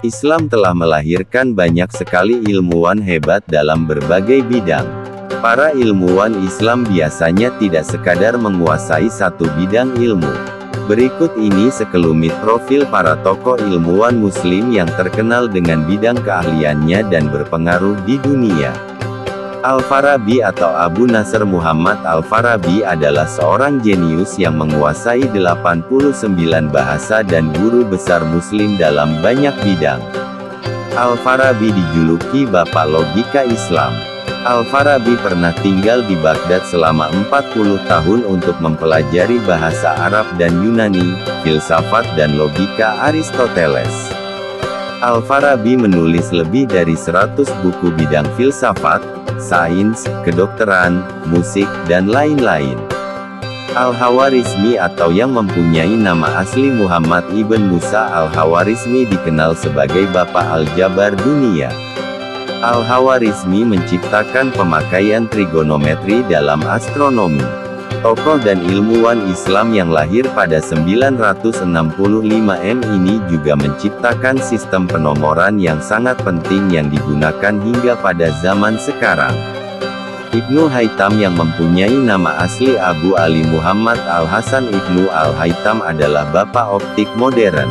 Islam telah melahirkan banyak sekali ilmuwan hebat dalam berbagai bidang. Para ilmuwan Islam biasanya tidak sekadar menguasai satu bidang ilmu. Berikut ini sekelumit profil para tokoh ilmuwan Muslim yang terkenal dengan bidang keahliannya dan berpengaruh di dunia. Al-Farabi atau Abu Nasr Muhammad Al-Farabi adalah seorang jenius yang menguasai 89 bahasa dan guru besar Muslim dalam banyak bidang. Al-Farabi dijuluki Bapak Logika Islam. Al-Farabi pernah tinggal di Baghdad selama 40 tahun untuk mempelajari bahasa Arab dan Yunani, filsafat dan logika Aristoteles. Al-Farabi menulis lebih dari 100 buku bidang filsafat, sains, kedokteran, musik, dan lain-lain. Al-Khawarizmi atau yang mempunyai nama asli Muhammad ibn Musa Al-Khawarizmi dikenal sebagai Bapak Aljabar dunia. Al-Khawarizmi menciptakan pemakaian trigonometri dalam astronomi. Tokoh dan ilmuwan Islam yang lahir pada 965 ini juga menciptakan sistem penomoran yang sangat penting yang digunakan hingga pada zaman sekarang. Ibnu Haytham yang mempunyai nama asli Abu Ali Muhammad Al-Hasan Ibnu Al-Haytham adalah bapak optik modern.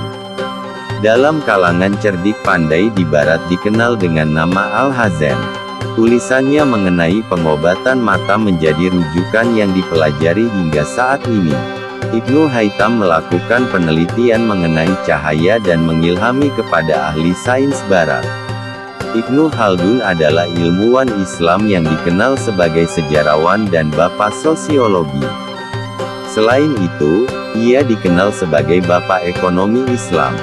Dalam kalangan cerdik pandai di barat dikenal dengan nama Al-Hazen. Tulisannya mengenai pengobatan mata menjadi rujukan yang dipelajari hingga saat ini. Ibnu Haytham melakukan penelitian mengenai cahaya dan mengilhami kepada ahli sains barat. Ibnu Khaldun adalah ilmuwan Islam yang dikenal sebagai sejarawan dan bapak sosiologi. Selain itu, ia dikenal sebagai bapak ekonomi Islam.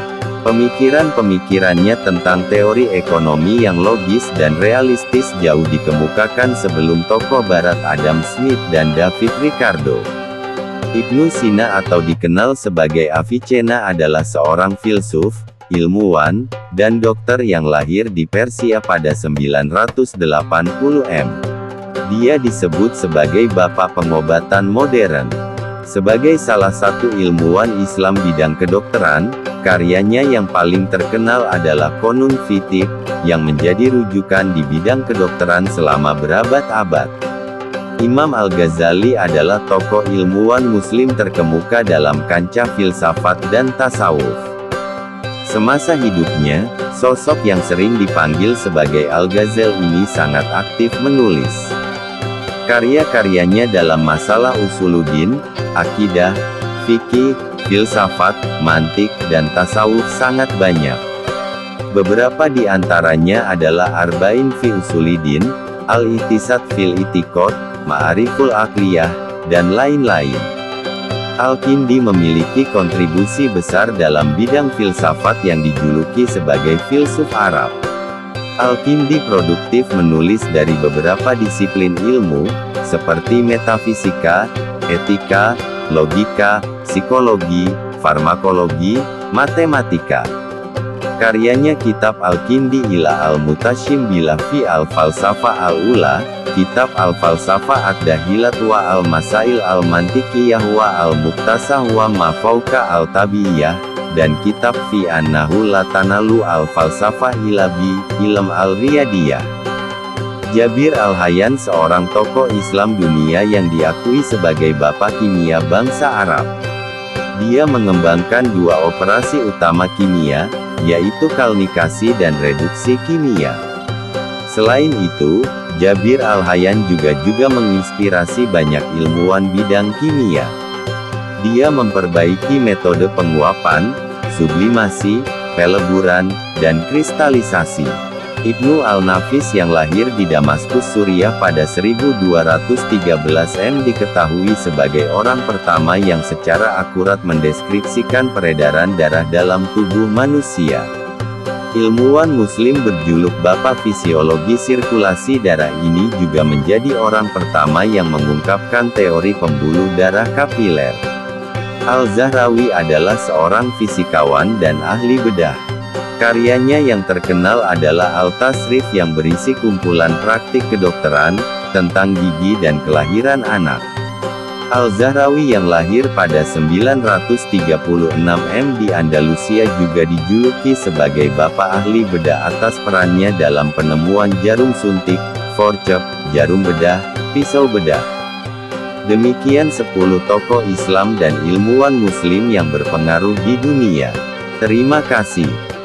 Pemikiran-pemikirannya tentang teori ekonomi yang logis dan realistis jauh dikemukakan sebelum tokoh barat Adam Smith dan David Ricardo. Ibnu Sina atau dikenal sebagai Avicenna adalah seorang filsuf, ilmuwan, dan dokter yang lahir di Persia pada 980 Dia disebut sebagai bapak pengobatan modern. Sebagai salah satu ilmuwan Islam bidang kedokteran, karyanya yang paling terkenal adalah Qonun fi Tibb, yang menjadi rujukan di bidang kedokteran selama berabad-abad. Imam Al-Ghazali adalah tokoh ilmuwan Muslim terkemuka dalam kancah filsafat dan tasawuf. Semasa hidupnya, sosok yang sering dipanggil sebagai Al-Ghazali ini sangat aktif menulis. Karya-karyanya dalam masalah usuluddin, akidah, fikih, filsafat, mantik, dan tasawuf sangat banyak. Beberapa di antaranya adalah Arba'in fi Usuliddin, Al-Ihtisad fil I'tiqad, Ma'ariful Aqliyah, dan lain-lain. Al-Kindi memiliki kontribusi besar dalam bidang filsafat yang dijuluki sebagai filsuf Arab. Al-Kindi produktif menulis dari beberapa disiplin ilmu, seperti metafisika, etika, logika, psikologi, farmakologi, matematika. Karyanya Kitab Al-Kindi ila Al-Mutashim bila fi Al-Falsafah Al-Ula, Kitab Al-Falsafah Ad-Dahilat wa Al-Masail Al-Mantiqiyah wa Al-Muqtasah wa Ma Fawqa Al-Tabiyah, dan Kitab Fi Annahu la Tanalu Al-Falsafah ila bi Ilm Al-Riyadiyah. Jabir Al-Hayyan seorang tokoh Islam dunia yang diakui sebagai bapak kimia bangsa Arab. Dia mengembangkan dua operasi utama kimia, yaitu kalnikasi dan reduksi kimia. Selain itu, Jabir Al-Hayyan juga menginspirasi banyak ilmuwan bidang kimia. Dia memperbaiki metode penguapan, sublimasi, peleburan, dan kristalisasi. Ibnu Al-Nafis yang lahir di Damaskus Suriah pada 1213 diketahui sebagai orang pertama yang secara akurat mendeskripsikan peredaran darah dalam tubuh manusia. Ilmuwan Muslim berjuluk Bapak Fisiologi Sirkulasi Darah ini juga menjadi orang pertama yang mengungkapkan teori pembuluh darah kapiler. Al-Zahrawi adalah seorang fisikawan dan ahli bedah. Karyanya yang terkenal adalah Al-Tasrif yang berisi kumpulan praktik kedokteran, tentang gigi dan kelahiran anak. Al-Zahrawi yang lahir pada 936 di Andalusia juga dijuluki sebagai bapak ahli bedah atas perannya dalam penemuan jarum suntik, forceps, jarum bedah, pisau bedah. Demikian 10 tokoh Islam dan ilmuwan Muslim yang berpengaruh di dunia. Terima kasih.